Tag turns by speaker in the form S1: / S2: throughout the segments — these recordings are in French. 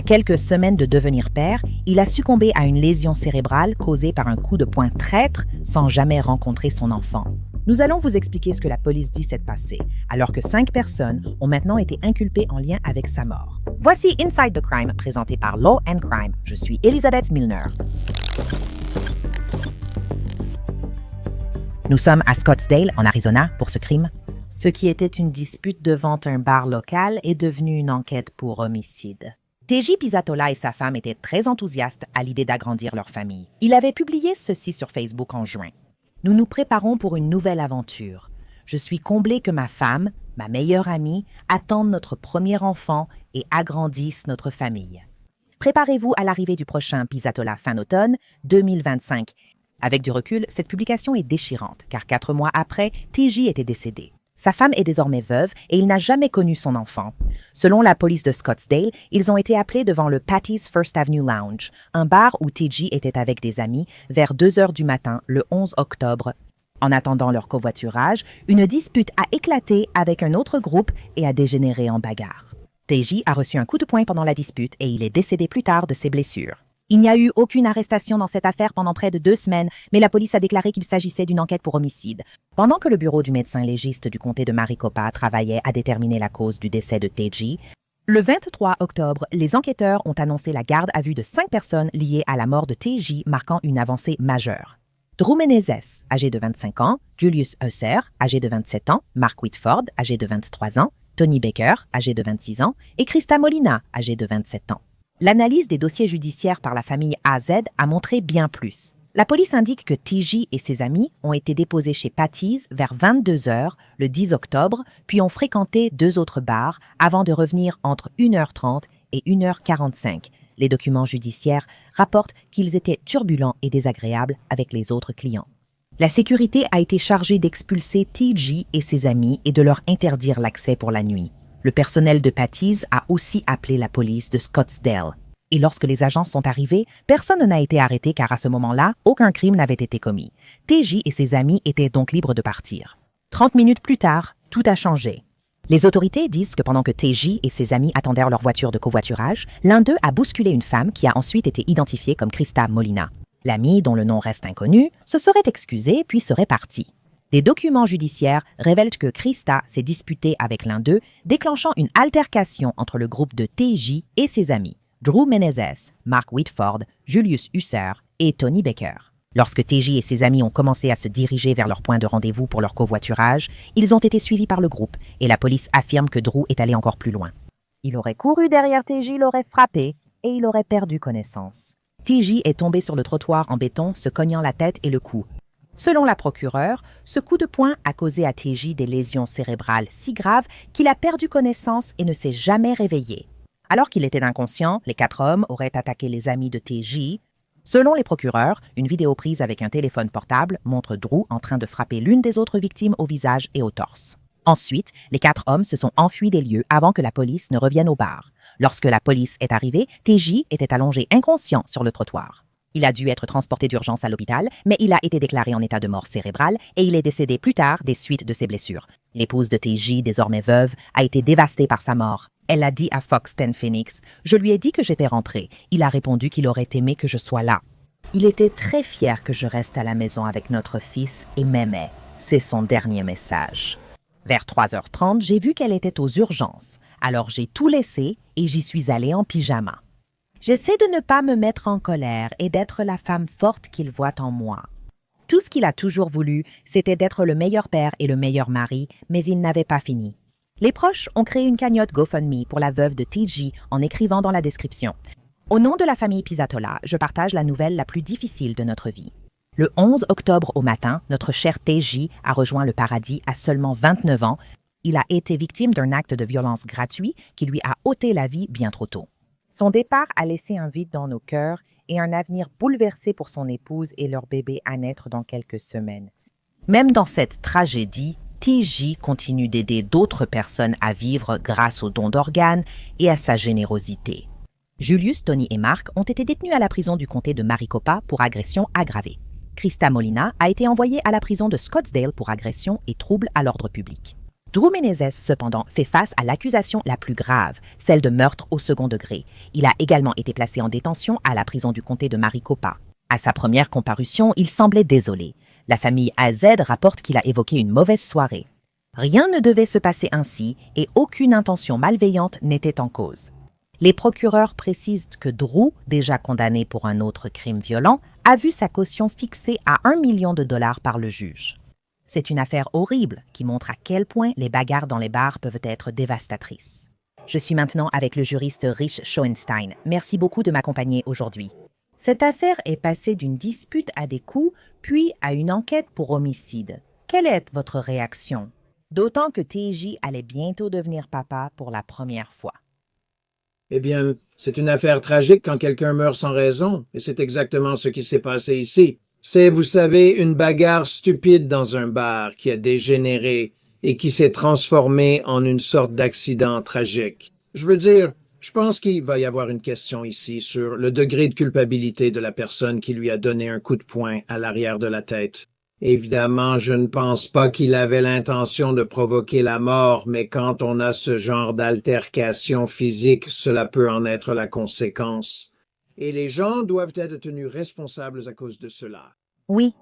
S1: quelques semaines de devenir père, il a succombé à une lésion cérébrale causée par un coup de poing traître sans jamais rencontrer son enfant. Nous allons vous expliquer ce que la police dit s'être passé, alors que 5 personnes ont maintenant été inculpées en lien avec sa mort. Voici Inside the Crime, présenté par Law and Crime. Je suis Elizabeth Milner. Nous sommes à Scottsdale, en Arizona, pour ce crime. Ce qui était une dispute devant un bar local est devenu une enquête pour homicide. TJ Pizzatola et sa femme étaient très enthousiastes à l'idée d'agrandir leur famille. Il avait publié ceci sur Facebook en juin. Nous nous préparons pour une nouvelle aventure. Je suis comblée que ma femme, ma meilleure amie, attende notre premier enfant et agrandisse notre famille. Préparez-vous à l'arrivée du prochain Pizzatola fin automne 2025. Avec du recul, cette publication est déchirante, car 4 mois après, TJ était décédé. Sa femme est désormais veuve et il n'a jamais connu son enfant. Selon la police de Scottsdale, ils ont été appelés devant le Patty's First Avenue Lounge, un bar où TJ était avec des amis, vers 2 heures du matin, le 11 octobre. En attendant leur covoiturage, une dispute a éclaté avec un autre groupe et a dégénéré en bagarre. TJ a reçu un coup de poing pendant la dispute et il est décédé plus tard de ses blessures. Il n'y a eu aucune arrestation dans cette affaire pendant près de 2 semaines, mais la police a déclaré qu'il s'agissait d'une enquête pour homicide. Pendant que le bureau du médecin légiste du comté de Maricopa travaillait à déterminer la cause du décès de TJ, le 23 octobre, les enquêteurs ont annoncé la garde à vue de 5 personnes liées à la mort de TJ, marquant une avancée majeure. Drew Menezes, âgé de 25 ans, Julius Husser, âgé de 27 ans, Mark Whitford, âgé de 23 ans, Tony Baker, âgé de 26 ans, et Krista Molina, âgé de 27 ans. L'analyse des dossiers judiciaires par la famille AZ a montré bien plus. La police indique que TJ et ses amis ont été déposés chez Patty's vers 22 heures le 10 octobre, puis ont fréquenté 2 autres bars avant de revenir entre 1h30 et 1h45. Les documents judiciaires rapportent qu'ils étaient turbulents et désagréables avec les autres clients. La sécurité a été chargée d'expulser TJ et ses amis et de leur interdire l'accès pour la nuit. Le personnel de Patty's a aussi appelé la police de Scottsdale. Et lorsque les agents sont arrivés, personne n'a été arrêté car à ce moment-là, aucun crime n'avait été commis. TJ et ses amis étaient donc libres de partir. 30 minutes plus tard, tout a changé. Les autorités disent que pendant que TJ et ses amis attendaient leur voiture de covoiturage, l'un d'eux a bousculé une femme qui a ensuite été identifiée comme Krista Molina. L'ami, dont le nom reste inconnu, se serait excusé puis serait parti. Des documents judiciaires révèlent que Krista s'est disputée avec l'un d'eux, déclenchant une altercation entre le groupe de TJ et ses amis, Drew Menezes, Mark Whitford, Julius Husser et Tony Baker. Lorsque TJ et ses amis ont commencé à se diriger vers leur point de rendez-vous pour leur covoiturage, ils ont été suivis par le groupe et la police affirme que Drew est allé encore plus loin. Il aurait couru derrière TJ, l'aurait frappé et il aurait perdu connaissance. TJ est tombé sur le trottoir en béton, se cognant la tête et le cou. Selon la procureure, ce coup de poing a causé à TJ des lésions cérébrales si graves qu'il a perdu connaissance et ne s'est jamais réveillé. Alors qu'il était inconscient, les 4 hommes auraient attaqué les amis de TJ. Selon les procureurs, une vidéo prise avec un téléphone portable montre Drew en train de frapper l'une des autres victimes au visage et au torse. Ensuite, les 4 hommes se sont enfuis des lieux avant que la police ne revienne au bar. Lorsque la police est arrivée, TJ était allongé inconscient sur le trottoir. Il a dû être transporté d'urgence à l'hôpital, mais il a été déclaré en état de mort cérébrale et il est décédé plus tard des suites de ses blessures. L'épouse de TJ, désormais veuve, a été dévastée par sa mort. Elle a dit à Fox 10 Phoenix « Je lui ai dit que j'étais rentrée. Il a répondu qu'il aurait aimé que je sois là. Il était très fier que je reste à la maison avec notre fils et m'aimait. C'est son dernier message. » Vers 3h30, j'ai vu qu'elle était aux urgences. Alors j'ai tout laissé et j'y suis allée en pyjama. J'essaie de ne pas me mettre en colère et d'être la femme forte qu'il voit en moi. Tout ce qu'il a toujours voulu, c'était d'être le meilleur père et le meilleur mari, mais il n'avait pas fini. Les proches ont créé une cagnotte GoFundMe pour la veuve de TJ en écrivant dans la description « Au nom de la famille Pizzatola, je partage la nouvelle la plus difficile de notre vie. Le 11 octobre au matin, notre cher TJ a rejoint le paradis à seulement 29 ans. Il a été victime d'un acte de violence gratuit qui lui a ôté la vie bien trop tôt. Son départ a laissé un vide dans nos cœurs et un avenir bouleversé pour son épouse et leur bébé à naître dans quelques semaines. Même dans cette tragédie, TJ continue d'aider d'autres personnes à vivre grâce aux dons d'organes et à sa générosité. Julius, Tony et Mark ont été détenus à la prison du comté de Maricopa pour agression aggravée. Krista Molina a été envoyée à la prison de Scottsdale pour agression et trouble à l'ordre public. Drew Menezes, cependant, fait face à l'accusation la plus grave, celle de meurtre au second degré. Il a également été placé en détention à la prison du comté de Maricopa. À sa première comparution, il semblait désolé. La famille AZ rapporte qu'il a évoqué une mauvaise soirée. Rien ne devait se passer ainsi et aucune intention malveillante n'était en cause. Les procureurs précisent que Drew, déjà condamné pour un autre crime violent, a vu sa caution fixée à $1 million par le juge. C'est une affaire horrible qui montre à quel point les bagarres dans les bars peuvent être dévastatrices. Je suis maintenant avec le juriste Rich Schoenstein. Merci beaucoup de m'accompagner aujourd'hui. Cette affaire est passée d'une dispute à des coups, puis à une enquête pour homicide. Quelle est votre réaction? D'autant que TJ allait bientôt devenir papa pour la première fois.
S2: Eh bien, c'est une affaire tragique quand quelqu'un meurt sans raison, et c'est exactement ce qui s'est passé ici. C'est, vous savez, une bagarre stupide dans un bar qui a dégénéré et qui s'est transformée en une sorte d'accident tragique. Je veux dire, je pense qu'il va y avoir une question ici sur le degré de culpabilité de la personne qui lui a donné un coup de poing à l'arrière de la tête. Évidemment, je ne pense pas qu'il avait l'intention de provoquer la mort, mais quand on a ce genre d'altercation physique, cela peut en être la conséquence. Et les gens doivent être tenus responsables à cause de cela.
S1: Oui.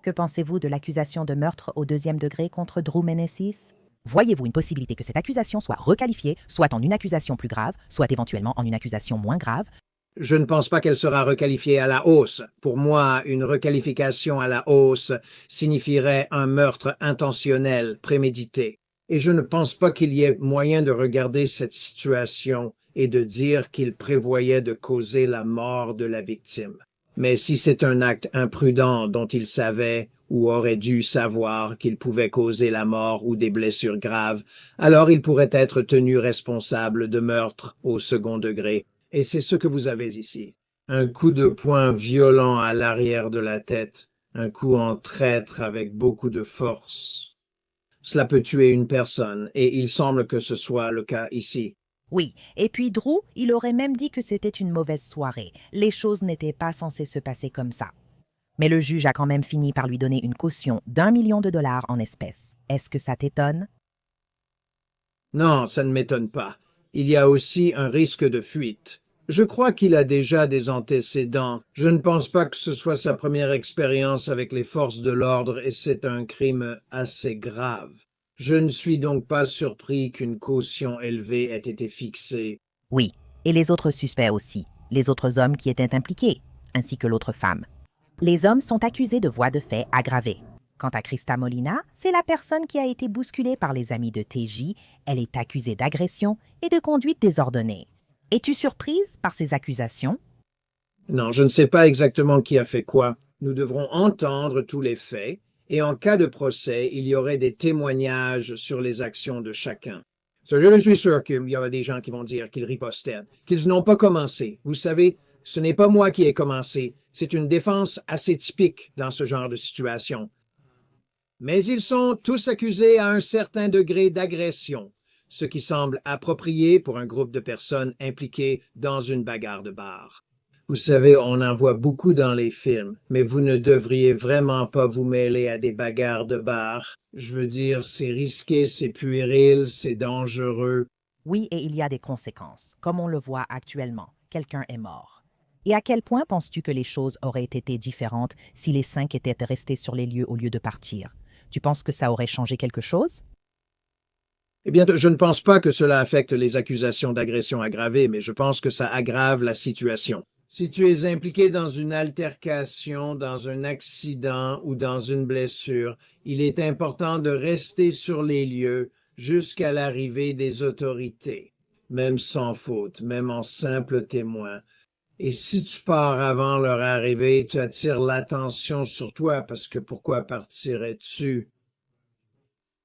S1: Que pensez-vous de l'accusation de meurtre au 2e degré contre Drew Menezes? Voyez-vous une possibilité que cette accusation soit requalifiée, soit en une accusation plus grave, soit éventuellement en une accusation moins grave?
S2: Je ne pense pas qu'elle sera requalifiée à la hausse. Pour moi, une requalification à la hausse signifierait un meurtre intentionnel, prémédité. Et je ne pense pas qu'il y ait moyen de regarder cette situation et de dire qu'il prévoyait de causer la mort de la victime. Mais si c'est un acte imprudent dont il savait ou aurait dû savoir qu'il pouvait causer la mort ou des blessures graves, alors il pourrait être tenu responsable de meurtre au second degré. Et c'est ce que vous avez ici. Un coup de poing violent à l'arrière de la tête, un coup en traître avec beaucoup de force. Cela peut tuer une personne, et il semble que ce soit le cas ici.
S1: Oui, et puis Drew, il aurait même dit que c'était une mauvaise soirée. Les choses n'étaient pas censées se passer comme ça. Mais le juge a quand même fini par lui donner une caution d'1 million de dollars en espèces. Est-ce que ça t'étonne?
S2: Non, ça ne m'étonne pas. Il y a aussi un risque de fuite. Je crois qu'il a déjà des antécédents. Je ne pense pas que ce soit sa première expérience avec les forces de l'ordre et c'est un crime assez grave. Je ne suis donc pas surpris qu'une caution élevée ait été fixée.
S1: Oui, et les autres suspects aussi, les autres hommes qui étaient impliqués, ainsi que l'autre femme. Les hommes sont accusés de voies de fait aggravées. Quant à Krista Molina, c'est la personne qui a été bousculée par les amis de TJ. Elle est accusée d'agression et de conduite désordonnée. Es-tu surprise par ces accusations?
S2: Non, je ne sais pas exactement qui a fait quoi. Nous devrons entendre tous les faits, et en cas de procès, il y aurait des témoignages sur les actions de chacun. Je suis sûr qu'il y aura des gens qui vont dire qu'ils ripostaient, qu'ils n'ont pas commencé. Vous savez, ce n'est pas moi qui ai commencé. C'est une défense assez typique dans ce genre de situation. Mais ils sont tous accusés à un certain degré d'agression, ce qui semble approprié pour un groupe de personnes impliquées dans une bagarre de bar. Vous savez, on en voit beaucoup dans les films, mais vous ne devriez vraiment pas vous mêler à des bagarres de bar. Je veux dire, c'est risqué, c'est puéril, c'est dangereux.
S1: Oui, et il y a des conséquences. Comme on le voit actuellement, quelqu'un est mort. Et à quel point penses-tu que les choses auraient été différentes si les 5 étaient restés sur les lieux au lieu de partir? Tu penses que ça aurait changé quelque chose?
S2: Eh bien, je ne pense pas que cela affecte les accusations d'agression aggravée, mais je pense que ça aggrave la situation. Si tu es impliqué dans une altercation, dans un accident ou dans une blessure, il est important de rester sur les lieux jusqu'à l'arrivée des autorités, même sans faute, même en simple témoin. Et si tu pars avant leur arrivée, tu attires l'attention sur toi parce que pourquoi partirais-tu?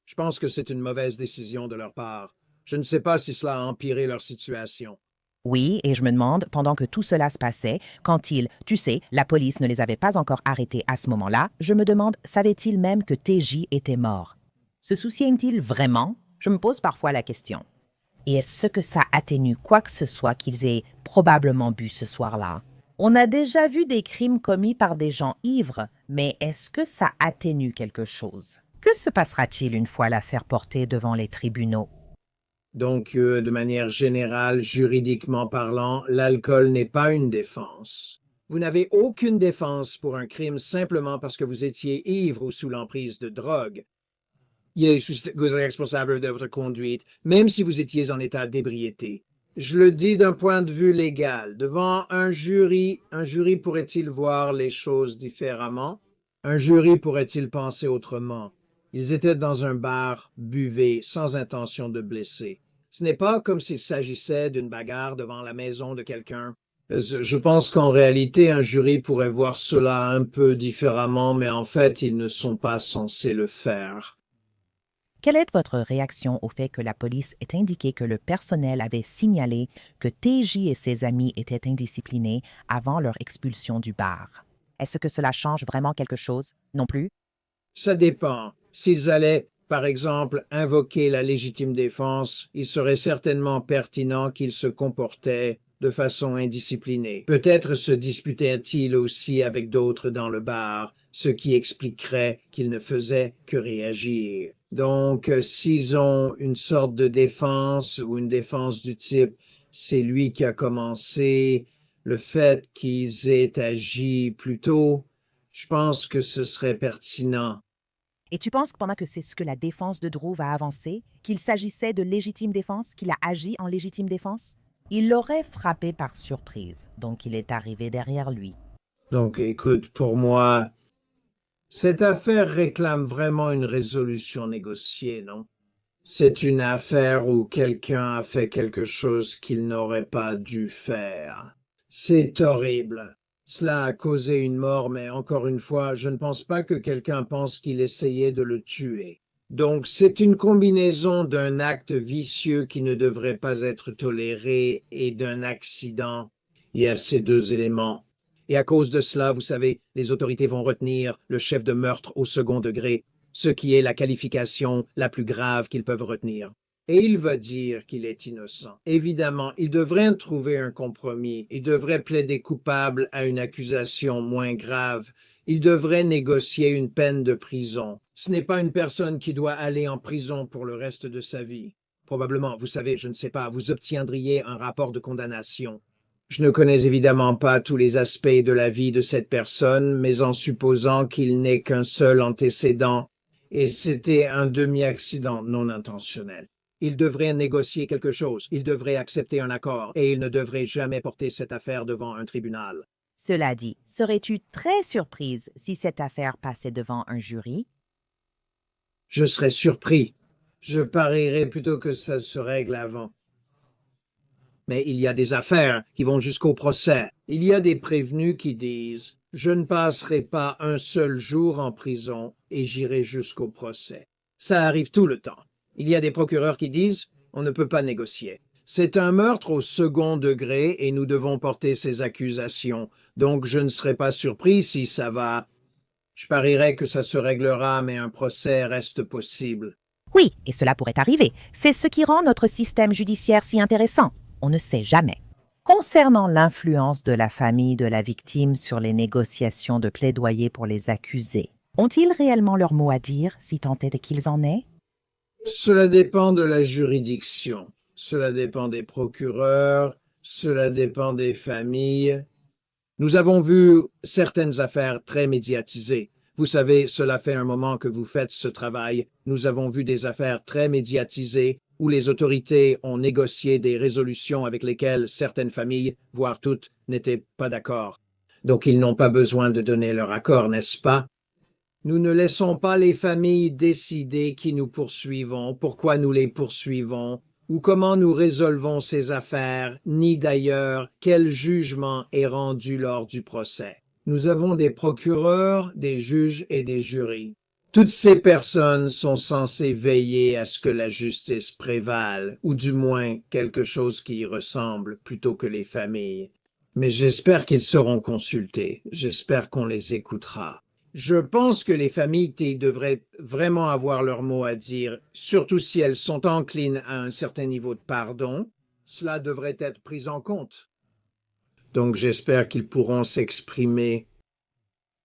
S2: Je pense que c'est une mauvaise décision de leur part. Je ne sais pas si cela a empiré leur situation.
S1: Oui, et je me demande, pendant que tout cela se passait, quand tu sais, la police ne les avait pas encore arrêtés à ce moment-là, je me demande, savaient-ils même que TJ était mort? Se souciennent-ils vraiment? Je me pose parfois la question. Et est-ce que ça atténue quoi que ce soit qu'ils aient probablement bu ce soir-là? On a déjà vu des crimes commis par des gens ivres, mais est-ce que ça atténue quelque chose? Que se passera-t-il une fois l'affaire portée devant les tribunaux?
S2: Donc, de manière générale, juridiquement parlant, l'alcool n'est pas une défense. Vous n'avez aucune défense pour un crime simplement parce que vous étiez ivre ou sous l'emprise de drogue. Vous êtes responsable de votre conduite, même si vous étiez en état d'ébriété. Je le dis d'un point de vue légal. Devant un jury pourrait-il voir les choses différemment? Un jury pourrait-il penser autrement? Ils étaient dans un bar, buvaient, sans intention de blesser. Ce n'est pas comme s'il s'agissait d'une bagarre devant la maison de quelqu'un. Je pense qu'en réalité, un jury pourrait voir cela un peu différemment, mais en fait, ils ne sont pas censés le faire.
S1: Quelle est votre réaction au fait que la police ait indiqué que le personnel avait signalé que TJ et ses amis étaient indisciplinés avant leur expulsion du bar? Est-ce que cela change vraiment quelque chose? Non plus?
S2: Ça dépend. S'ils allaient, par exemple, invoquer la légitime défense, il serait certainement pertinent qu'ils se comportaient de façon indisciplinée. Peut-être se disputaient-ils aussi avec d'autres dans le bar, ce qui expliquerait qu'ils ne faisaient que réagir. Donc, s'ils ont une sorte de défense ou une défense du type c'est lui qui a commencé, le fait qu'ils aient agi plus tôt, je pense que ce serait pertinent.
S1: Et tu penses que pendant que c'est ce que la défense de Drew va avancer, qu'il s'agissait de légitime défense, qu'il a agi en légitime défense? Il l'aurait frappé par surprise, donc il est arrivé derrière lui.
S2: Donc, écoute, pour moi, cette affaire réclame vraiment une résolution négociée, non? C'est une affaire où quelqu'un a fait quelque chose qu'il n'aurait pas dû faire. C'est horrible. Cela a causé une mort, mais encore une fois, je ne pense pas que quelqu'un pense qu'il essayait de le tuer. Donc, c'est une combinaison d'un acte vicieux qui ne devrait pas être toléré et d'un accident. Il y a ces deux éléments. Et à cause de cela, vous savez, les autorités vont retenir le chef de meurtre au second degré, ce qui est la qualification la plus grave qu'ils peuvent retenir. Et il va dire qu'il est innocent. Évidemment, il devrait trouver un compromis. Il devrait plaider coupable à une accusation moins grave. Il devrait négocier une peine de prison. Ce n'est pas une personne qui doit aller en prison pour le reste de sa vie. Probablement, vous savez, je ne sais pas, vous obtiendriez un rapport de condamnation. Je ne connais évidemment pas tous les aspects de la vie de cette personne, mais en supposant qu'il n'ait qu'un seul antécédent, et c'était un demi-accident non intentionnel. Il devrait négocier quelque chose, il devrait accepter un accord, et il ne devrait jamais porter cette affaire devant un tribunal.
S1: Cela dit, serais-tu très surprise si cette affaire passait devant un jury?
S2: Je serais surpris. Je parierais plutôt que ça se règle avant. Mais il y a des affaires qui vont jusqu'au procès. Il y a des prévenus qui disent je ne passerai pas un seul jour en prison et j'irai jusqu'au procès. Ça arrive tout le temps. Il y a des procureurs qui disent on ne peut pas négocier. C'est un meurtre au second degré et nous devons porter ces accusations. Donc je ne serai pas surpris si ça va. Je parierais que ça se réglera, mais un procès reste possible.
S1: Oui, et cela pourrait arriver. C'est ce qui rend notre système judiciaire si intéressant. On ne sait jamais. Concernant l'influence de la famille de la victime sur les négociations de plaidoyer pour les accusés, ont-ils réellement leur mot à dire, si tant est qu'ils en aient?
S2: Cela dépend de la juridiction, cela dépend des procureurs, cela dépend des familles. Nous avons vu certaines affaires très médiatisées. Vous savez, cela fait un moment que vous faites ce travail. Nous avons vu des affaires très médiatisées où les autorités ont négocié des résolutions avec lesquelles certaines familles, voire toutes, n'étaient pas d'accord. Donc ils n'ont pas besoin de donner leur accord, n'est-ce pas? Nous ne laissons pas les familles décider qui nous poursuivons, pourquoi nous les poursuivons, ou comment nous résolvons ces affaires, ni d'ailleurs quel jugement est rendu lors du procès. Nous avons des procureurs, des juges et des jurys. Toutes ces personnes sont censées veiller à ce que la justice prévale, ou du moins quelque chose qui y ressemble, plutôt que les familles. Mais j'espère qu'ils seront consultés, j'espère qu'on les écoutera. Je pense que les familles devraient vraiment avoir leur mot à dire, surtout si elles sont enclines à un certain niveau de pardon. Cela devrait être pris en compte. Donc j'espère qu'ils pourront s'exprimer.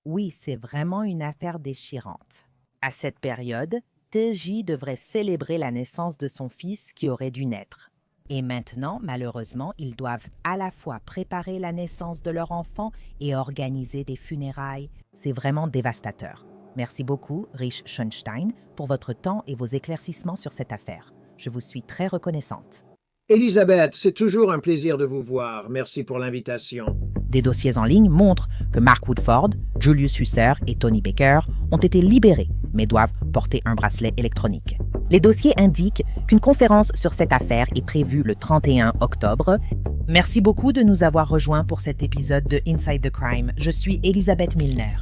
S1: Oui, c'est vraiment une affaire déchirante. À cette période, TJ devrait célébrer la naissance de son fils qui aurait dû naître. Et maintenant, malheureusement, ils doivent à la fois préparer la naissance de leur enfant et organiser des funérailles. C'est vraiment dévastateur. Merci beaucoup, Rich Schoenstein, pour votre temps et vos éclaircissements sur cette affaire. Je vous suis très reconnaissante.
S2: Elisabeth, c'est toujours un plaisir de vous voir. Merci pour l'invitation.
S1: Des dossiers en ligne montrent que Mark Woodford, Julius Husser et Tony Baker ont été libérés, mais doivent porter un bracelet électronique. Les dossiers indiquent qu'une conférence sur cette affaire est prévue le 31 octobre. Merci beaucoup de nous avoir rejoints pour cet épisode de Inside the Crime. Je suis Elisabeth Milner.